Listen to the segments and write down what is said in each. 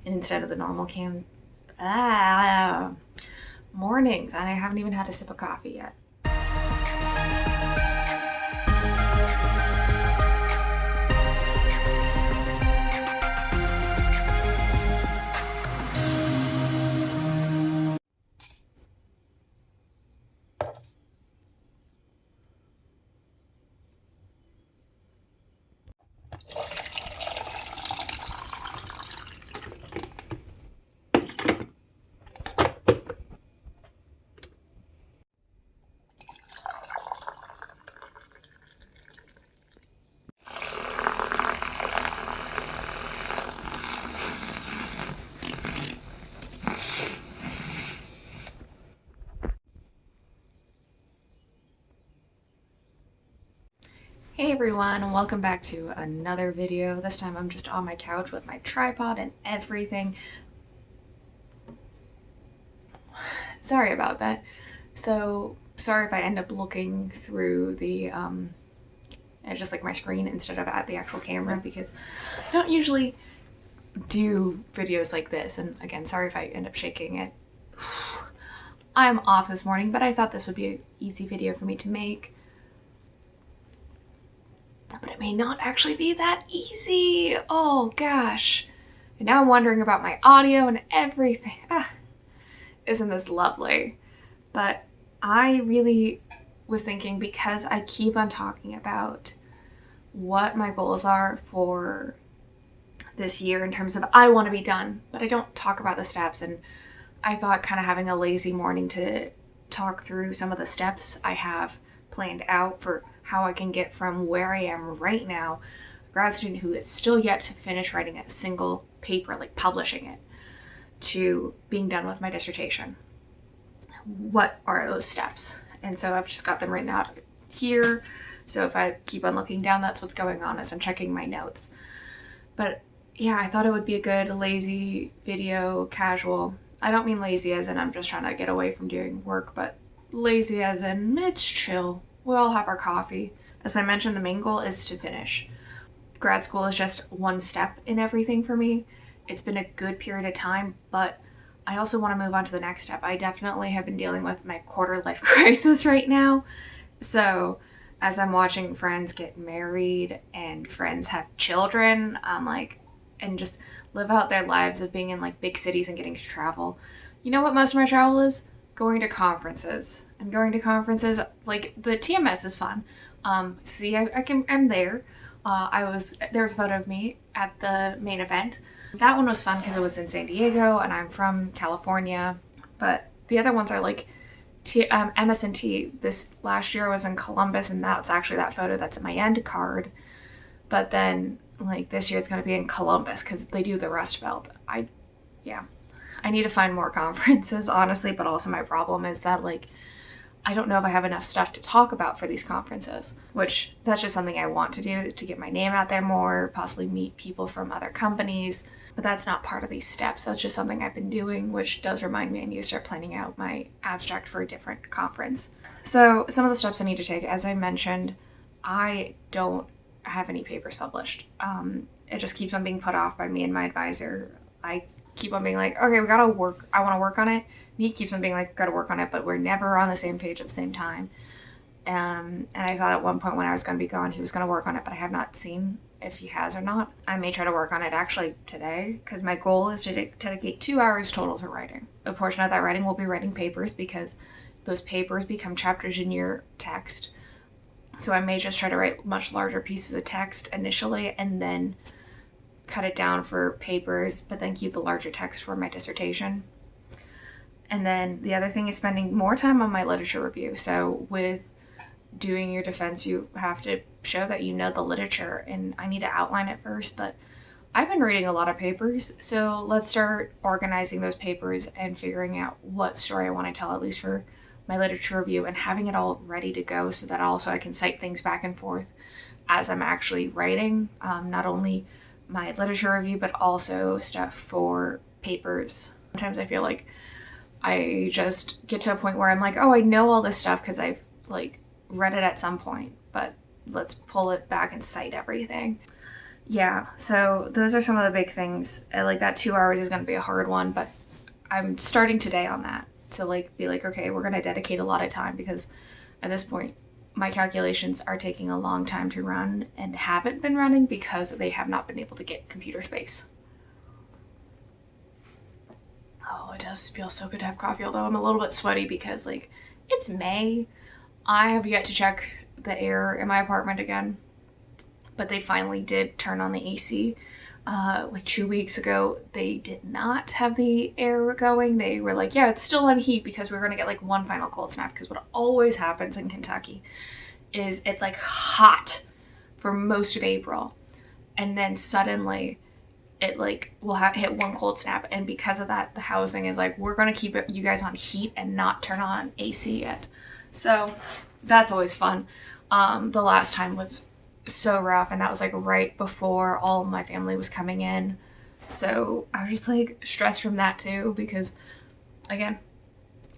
and instead of the normal mornings, and I haven't even had a sip of coffee yet. Hey everyone, and welcome back to another video. This time I'm just on my couch with my tripod and everything. Sorry about that. So sorry if I end up looking through the just like my screen instead of at the actual camera, because I don't usually do videos like this. And again, sorry if I end up shaking it. I'm off this morning, but I thought this would be an easy video for me to make. But it may not actually be that easy. Oh gosh. And now I'm wondering about my audio and everything. Isn't this lovely? But I really was thinking, because I keep on talking about what my goals are for this year in terms of I want to be done, but I don't talk about the steps. And I thought kind of having a lazy morning to talk through some of the steps I have planned out for how I can get from where I am right now, a grad student who is still yet to finish writing a single paper, like publishing it, to being done with my dissertation. What are those steps? And so I've just got them written out here. So if I keep on looking down, that's what's going on as I'm checking my notes. But yeah, I thought it would be a good lazy video, casual. I don't mean lazy as in I'm just trying to get away from doing work, but lazy as in it's chill. We all have our coffee. As I mentioned, the main goal is to finish. Grad school is just one step in everything for me. It's been a good period of time, but I also want to move on to the next step. I definitely have been dealing with my quarter life crisis right now. So as I'm watching friends get married and friends have children, I'm like, and just live out their lives of being in like big cities and getting to travel. You know what most of my travel is? Going to conferences. And going to conferences, like the TMS is fun. I'm there. There was a photo of me at the main event. That one was fun because it was in San Diego and I'm from California. But the other ones are like MS&T. This last year I was in Columbus, and that's actually that photo that's in my end card. But then like this year it's going to be in Columbus because they do the Rust Belt. I need to find more conferences, honestly, but also my problem is that, like, I don't know if I have enough stuff to talk about for these conferences, which that's just something I want to do, to get my name out there more, possibly meet people from other companies, but that's not part of these steps. That's just something I've been doing, which does remind me I need to start planning out my abstract for a different conference. So some of the steps I need to take, as I mentioned, I don't have any papers published. It just keeps on being put off by me and my advisor. I keep on being like, okay, we gotta work. I want to work on it. He keeps on being like, gotta work on it, but we're never on the same page at the same time. And I thought at one point when I was going to be gone, he was going to work on it, but I have not seen if he has or not. I may try to work on it actually today, because my goal is to dedicate 2 hours total to writing. A portion of that writing will be writing papers, because those papers become chapters in your text. So I may just try to write much larger pieces of text initially and then cut it down for papers, but then keep the larger text for my dissertation. And then the other thing is spending more time on my literature review. So with doing your defense, you have to show that you know the literature, and I need to outline it first, but I've been reading a lot of papers, so let's start organizing those papers and figuring out what story I want to tell, at least for my literature review, and having it all ready to go so that also I can cite things back and forth as I'm actually writing, not only my literature review, but also stuff for papers. Sometimes I feel like I just get to a point where I'm like, oh, I know all this stuff because I've like read it at some point, but let's pull it back and cite everything. yeah, so those are some of the big things. Like that 2 hours is going to be a hard one, but I'm starting today on that to like be like, okay, we're going to dedicate a lot of time because at this point, my calculations are taking a long time to run and haven't been running because they have not been able to get computer space. Oh, it does feel so good to have coffee, although I'm a little bit sweaty because like it's May. I have yet to check the air in my apartment again, but they finally did turn on the AC. Like 2 weeks ago, they did not have the air going. They were like, yeah, it's still on heat because we're going to get like one final cold snap. Because what always happens in Kentucky is it's like hot for most of April. And then suddenly it like will hit one cold snap. And because of that, the housing is like, we're going to keep you guys on heat and not turn on AC yet. So that's always fun. The last time was so rough, and that was like right before all of my family was coming in, so I was just like stressed from that too, because again,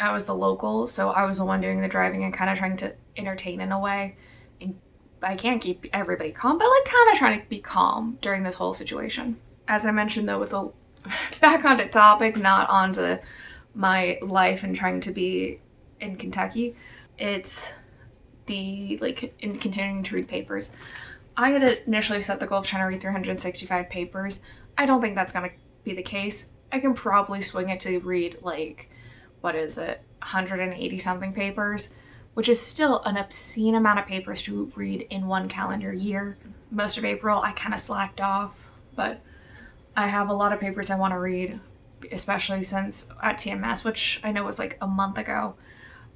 I was the local, so I was the one doing the driving and kind of trying to entertain in a way, and I can't keep everybody calm, but like kind of trying to be calm during this whole situation. As I mentioned though, with the back onto topic, not onto my life and trying to be in Kentucky, it's the like in continuing to read papers. I had initially set the goal of trying to read 365 papers. I don't think that's going to be the case. I can probably swing it to read like, 180 something papers, which is still an obscene amount of papers to read in one calendar year. Most of April I kind of slacked off, but I have a lot of papers I want to read, especially since at TMS, which I know was like a month ago,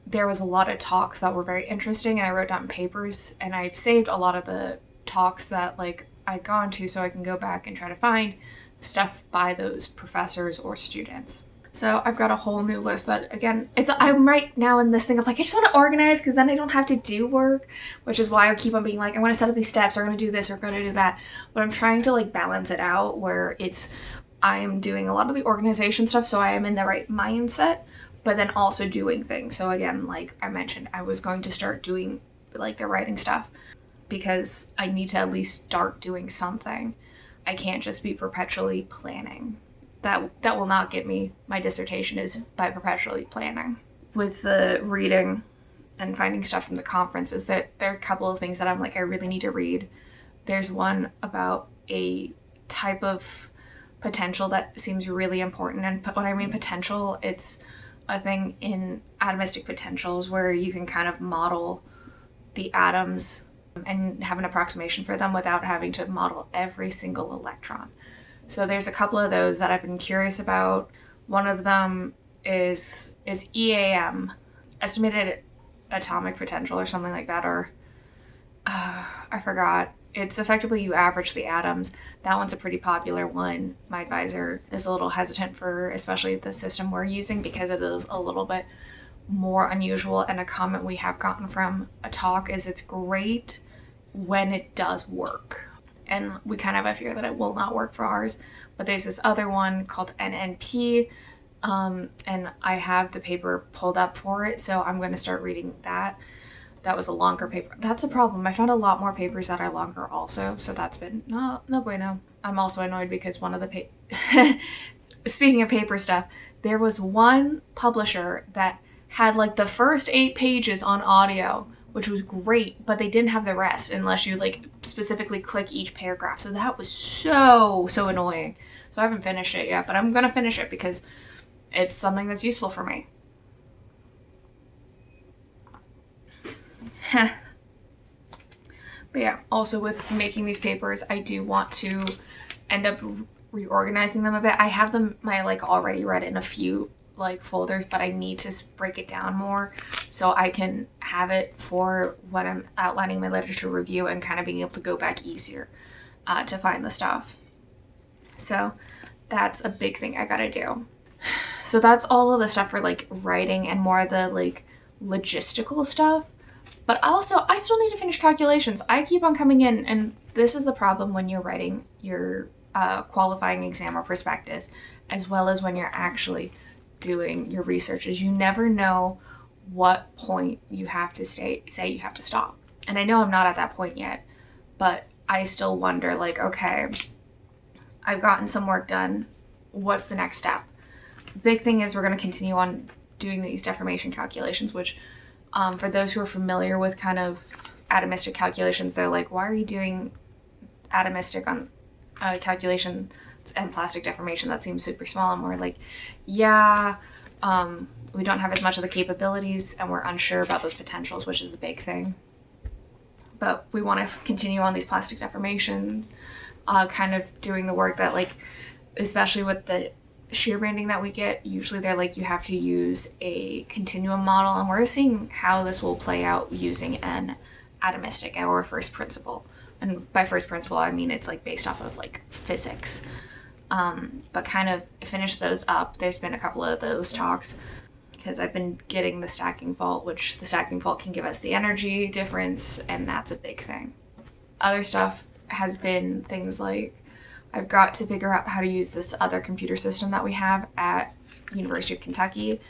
there was a lot of talks that were very interesting, and I wrote down papers, and I've saved a lot of the talks that like I'd gone to so I can go back and try to find stuff by those professors or students. So I've got a whole new list that, again, I'm right now in this thing of like, I just want to organize because then I don't have to do work, which is why I keep on being like, I want to set up these steps, or I'm going to do this, or I'm going to do that. But I'm trying to like balance it out where I'm doing a lot of the organization stuff, so I am in the right mindset, but then also doing things. So again, like I mentioned, I was going to start doing like the writing stuff because I need to at least start doing something. I can't just be perpetually planning. That will not get me my dissertation, is by perpetually planning. With the reading and finding stuff from the conferences, that there are a couple of things that I'm like, I really need to read. There's one about a type of potential that seems really important. And when I mean potential, it's a thing in atomistic potentials where you can kind of model the atoms and have an approximation for them without having to model every single electron. So there's a couple of those that I've been curious about. One of them is EAM, estimated atomic potential or something like that, or I forgot. It's effectively you average the atoms. That one's a pretty popular one. My advisor is a little hesitant for especially the system we're using because it is a little bit more unusual, and a comment we have gotten from a talk is it's great when it does work. And we kind of have a fear that it will not work for ours. But there's this other one called NNP, and I have the paper pulled up for it, so I'm going to start reading that. That was a longer paper. That's a problem. I found a lot more papers that are longer also, so that's been no bueno. I'm also annoyed because one of the speaking of paper stuff, there was one publisher that had like the first 8 pages on audio, which was great, but they didn't have the rest unless you like specifically click each paragraph. So that was so annoying. So I haven't finished it yet, but I'm going to finish it because it's something that's useful for me. But yeah, also with making these papers, I do want to end up reorganizing them a bit. I have them like already read in a few like folders, but I need to break it down more so I can have it for when I'm outlining my literature review and kind of being able to go back easier to find the stuff. So that's a big thing I gotta do. So that's all of the stuff for like writing and more of the like logistical stuff. But also, I still need to finish calculations. I keep on coming in, and this is the problem when you're writing your qualifying exam or prospectus, as well as when you're actually doing your research, is you never know what point you have to say you have to stop. And I know I'm not at that point yet, but I still wonder, like, okay, I've gotten some work done. What's the next step? Big thing is we're going to continue on doing these deformation calculations, which for those who are familiar with kind of atomistic calculations, they're like, why are you doing atomistic on calculation and plastic deformation? That seems super small. And we're like, yeah, we don't have as much of the capabilities and we're unsure about those potentials, which is the big thing. But we want to continue on these plastic deformation, kind of doing the work that, like, especially with the shear banding that we get, usually they're like, you have to use a continuum model, and we're seeing how this will play out using an atomistic or first principle. And by first principle, I mean it's like based off of like physics. But kind of finish those up. There's been a couple of those talks because I've been getting the stacking fault, which the stacking fault can give us the energy difference, and that's a big thing. Other stuff has been things like I've got to figure out how to use this other computer system that we have at University of Kentucky.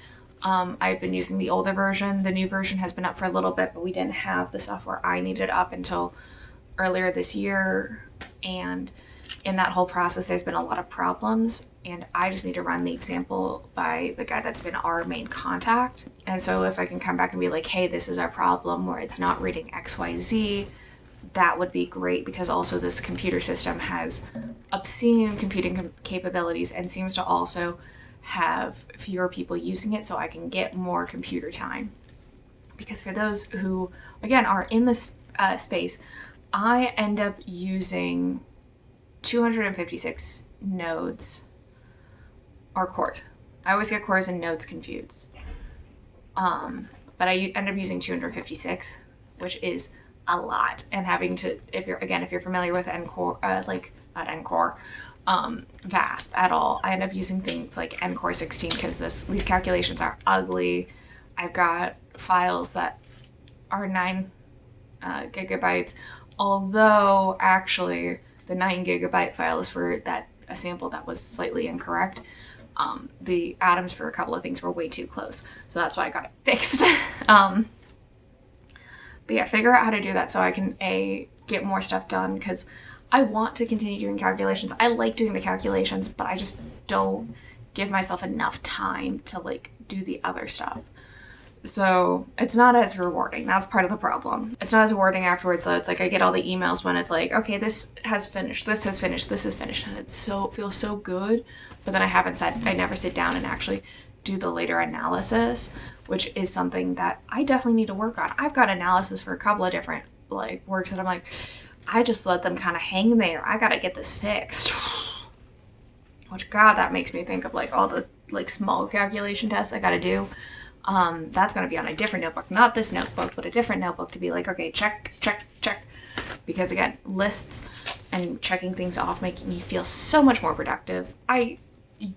I've been using the older version. The new version has been up for a little bit, but we didn't have the software I needed up until earlier this year. And in that whole process, there's been a lot of problems, and I just need to run the example by the guy that's been our main contact. And so if I can come back and be like, hey, this is our problem where it's not reading XYZ, that would be great, because also this computer system has obscene computing capabilities and seems to also have fewer people using it, so I can get more computer time. Because for those who, again, are in this space, I end up using 256 nodes or cores. I always get cores and nodes confused. But I end up using 256, which is a lot. And having to, if you're familiar with NCore, not NCore, VASP at all, I end up using things like NCore 16 because these calculations are ugly. I've got files that are 9 gigabytes, although actually the 9 gigabyte file is for a sample that was slightly incorrect. The atoms for a couple of things were way too close, so that's why I got it fixed. But yeah, figure out how to do that so I can get more stuff done, because I want to continue doing calculations. I like doing the calculations, but I just don't give myself enough time to like do the other stuff. So it's not as rewarding. That's part of the problem. It's not as rewarding afterwards, though. It's like I get all the emails when it's like, okay, this has finished, this has finished, this is finished, and it feels so good. But then I never sit down and actually do the later analysis, which is something that I definitely need to work on. I've got analysis for a couple of different like works that I'm like, I just let them kind of hang there. I gotta get this fixed. Which, God, that makes me think of like all the like small calculation tests I gotta do. That's going to be on a different notebook, not this notebook, but a different notebook to be like, okay, check, check, check. Because again, lists and checking things off make me feel so much more productive. I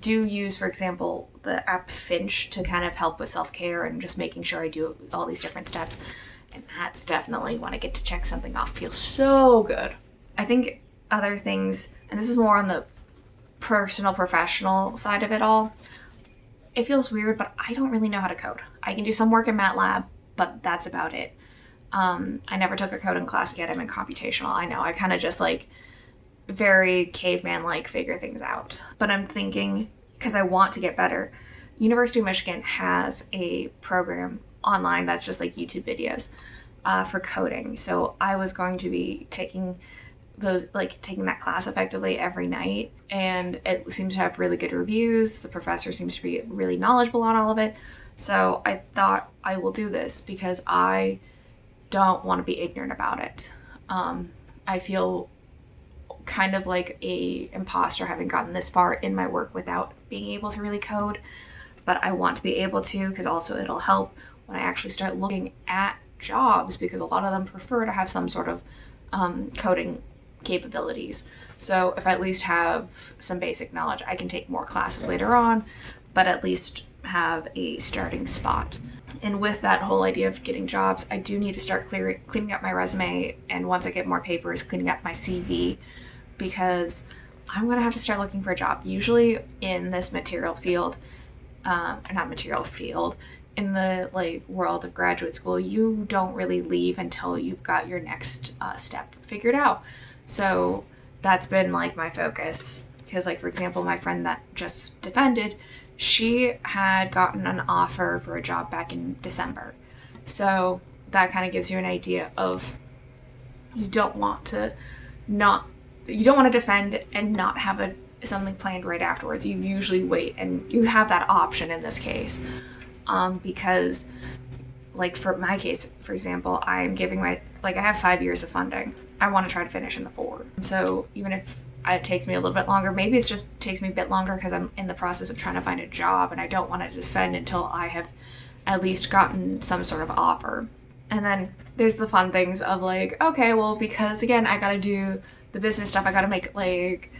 do use, for example, the app Finch to kind of help with self-care and just making sure I do all these different steps. And that's definitely when I get to check something off, feels so good. I think other things, and this is more on the personal, professional side of it all, it feels weird, but I don't really know how to code. I can do some work in MATLAB, but that's about it. I never took a coding class yet. I'm in computational. I know. I kind of just like very caveman-like figure things out. But I'm thinking, because I want to get better, University of Michigan has a program online that's just like YouTube videos for coding. So I was going to be taking that class effectively every night, and it seems to have really good reviews. The professor seems to be really knowledgeable on all of it. So I thought I will do this because I don't want to be ignorant about it. I feel kind of like a imposter having gotten this far in my work without being able to really code, but I want to be able to, because also it'll help when I actually start looking at jobs, because a lot of them prefer to have some sort of coding capabilities. So if I at least have some basic knowledge, I can take more classes later on, but at least have a starting spot. And with that whole idea of getting jobs, I do need to start cleaning up my resume, and once I get more papers, cleaning up my CV, because I'm going to have to start looking for a job. Usually in this material field, in the like world of graduate school, you don't really leave until you've got your next step figured out. So that's been like my focus. Because like, for example, my friend that just defended, she had gotten an offer for a job back in December. So that kind of gives you an idea of you don't want to defend and not have something planned right afterwards. You usually wait, and you have that option in this case. Because like for my case, for example, I'm giving I have 5 years of funding. I want to try to finish in the 4. So even if it takes me a little bit longer, maybe it just takes me a bit longer because I'm in the process of trying to find a job and I don't want to defend until I have at least gotten some sort of offer. And then there's the fun things of like, okay, well, because again, I got to do the business stuff. I got to make like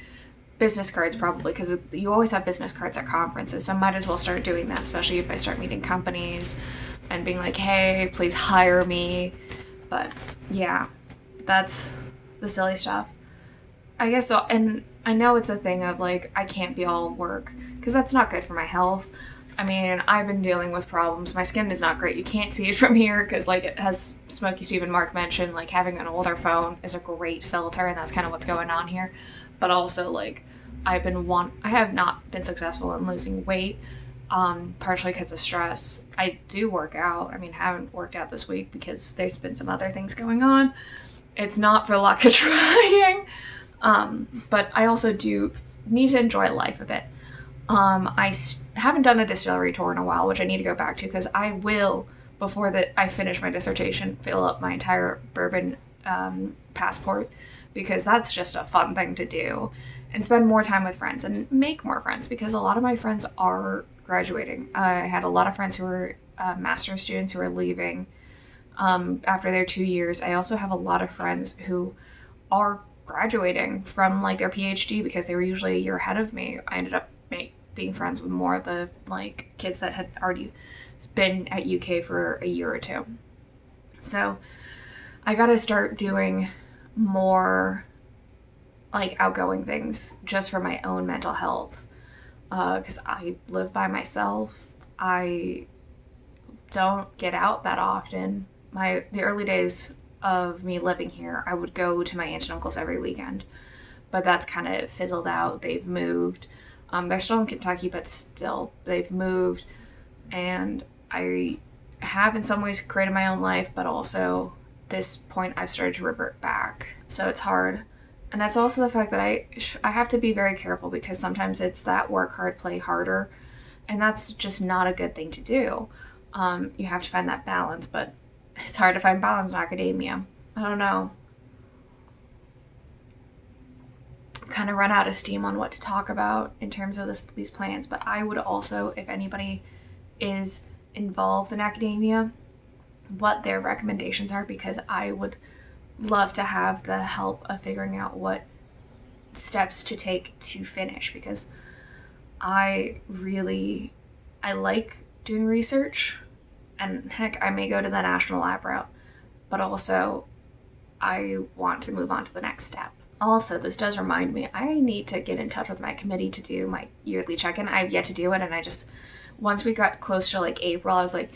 business cards probably, because you always have business cards at conferences. So I might as well start doing that, especially if I start meeting companies and being like, hey, please hire me. But yeah, that's the silly stuff, I guess. So, and I know it's a thing of like, I can't be all work because that's not good for my health. I mean, I've been dealing with problems. My skin is not great. You can't see it from here because, like, it has Smokey Steve and Mark mentioned, like, having an older phone is a great filter, and that's kind of what's going on here. But also, like, I have not been successful in losing weight, partially because of stress. I do work out. I mean, haven't worked out this week because there's been some other things going on. It's not for lack of trying, but I also do need to enjoy life a bit. I haven't done a distillery tour in a while, which I need to go back to because I will, before I finish my dissertation, fill up my entire bourbon passport, because that's just a fun thing to do, and spend more time with friends and make more friends, because a lot of my friends are graduating. I had a lot of friends who were master's students who are leaving after their 2 years. I also have a lot of friends who are graduating from like their PhD because they were usually a year ahead of me. I ended up being friends with more of the like kids that had already been at UK for a year or 2. So I gotta start doing more like outgoing things just for my own mental health, because I live by myself. I don't get out that often. The early days of me living here, I would go to my aunt and uncle's every weekend, but that's kind of fizzled out. They've moved. They're still in Kentucky, but still they've moved, and I have in some ways created my own life, but also this point I've started to revert back. So it's hard. And that's also the fact that I have to be very careful, because sometimes it's that work hard, play harder, and that's just not a good thing to do. You have to find that balance, but it's hard to find balance in academia. I don't know. Kind of run out of steam on what to talk about in terms of these plans, but I would also, if anybody is involved in academia, what their recommendations are, because I would love to have the help of figuring out what steps to take to finish, because I like doing research, and heck, I may go to the national lab route, but also I want to move on to the next step. Also, this does remind me, I need to get in touch with my committee to do my yearly check-in. I've yet to do it, and once we got close to like April, I was like,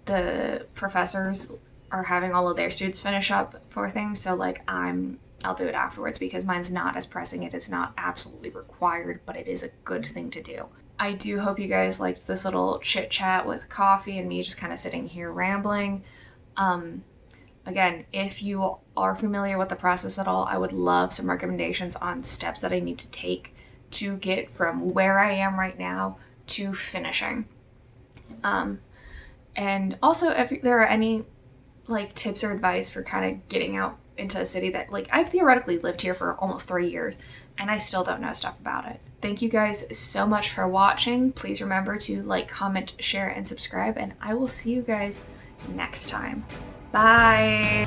the professors are having all of their students finish up for things, so like I'll do it afterwards, because mine's not as pressing. It is not absolutely required, but it is a good thing to do. I do hope you guys liked this little chit chat with coffee and me just kind of sitting here rambling. Again, if you are familiar with the process at all, I would love some recommendations on steps that I need to take to get from where I am right now to finishing. And also, if there are any like tips or advice for kind of getting out into a city that, like, I've theoretically lived here for almost 3 years and I still don't know stuff about it. Thank you guys so much for watching. Please remember to like, comment, share, and subscribe, and I will see you guys next time. Bye!